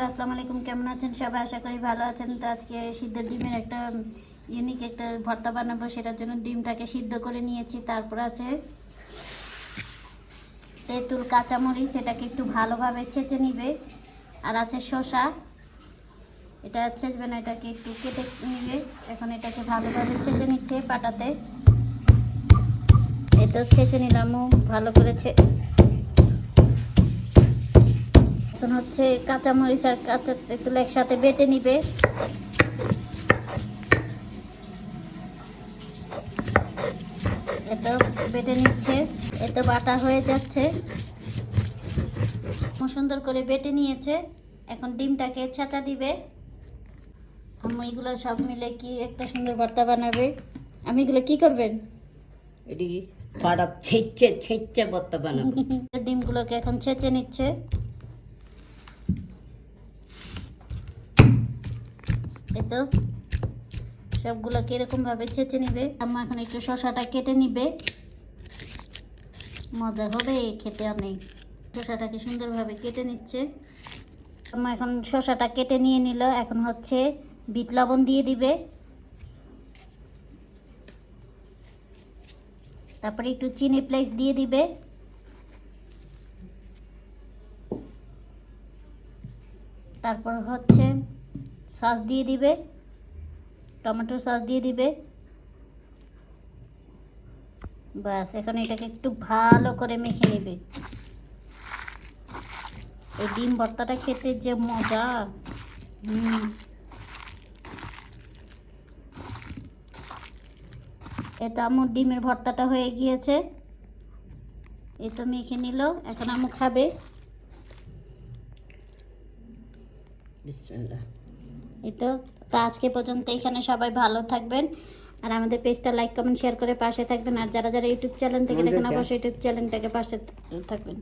বন্ধুরা আসসালামু আলাইকুম, কেমন আছেন সবাই? আশা করি ভালো আছেন। তো আজকে সিদ্ধ ডিমের একটা ইউনিক একটা ভর্তা বানাবো। সেটার জন্য ডিমটাকে সিদ্ধ করে নিয়েছি। তারপর আছে তেঁতুল, কাঁচামরিচ, এটাকে একটু ভালোভাবে ছেঁচে নিবে। আর আছে শসা, এটা ছেঁচবে না, এটাকে একটু কেটে নিবে। এখন এটাকে ভালোভাবে ছেঁচে নিচ্ছে পাটাতে। এই তো ছেঁচে নিলাম ভালো করে। এখন হচ্ছে কাঁচামরিচ আর কাঁচা তেঁতুল একসাথে বেটে নিবে। এত বেটে নিচ্ছে, এত বাটা হয়ে যাচ্ছে, সুন্দর করে বেটে নিয়েছে। এখন ডিমটাকে ছেঁচা দিবে। আমি এগুলো সব মিলে কি একটা সুন্দর ভর্তা বানাবে। আমি এগুলো কি করবেন? এটি পাড়া ছেঁচে ছেঁচে ভর্তা বানাবো। ডিমগুলোকে এখন ছেঁচে নিচ্ছে। এতো সবগুলোকে এরকম ভাবে ছেঁচে নিবে। আম্মা এখন একটু শসাটা কেটে নিবে, মজা হবে খেতে অনেক। শসাটাকে সুন্দরভাবে কেটে নিচ্ছে আম্মা। এখন শসাটা কেটে নিয়ে নিল। এখন হচ্ছে বিট লবণ দিয়ে দিবে, তারপরে একটু চিনি ফ্লেক্স দিয়ে দিবে, তারপর হচ্ছে সস দিয়ে দিবে, টমেটো সস দিয়ে দিবে। বাস, এখন এটাকে একটু ভালো করে মেখে নেবে। এই ডিম ভর্তাটা খেতে যে মজা। এটা আম্মুর ডিমের ভর্তাটা হয়ে গিয়েছে। এই তো মেখে নিল, এখন আম্মু খাবে। বিসমিল্লাহ। এই তো আজকে পর্যন্ত এখানে সবাই ভালো থাকবেন। আর আমাদের পেজটা লাইক কমেন্ট শেয়ার করে পাশে থাকবেন। আর যারা যারা ইউটিউব চ্যানেল থেকে দেখেন অবশ্যই ইউটিউব চ্যানেলটাকে পাশে থাকবেন।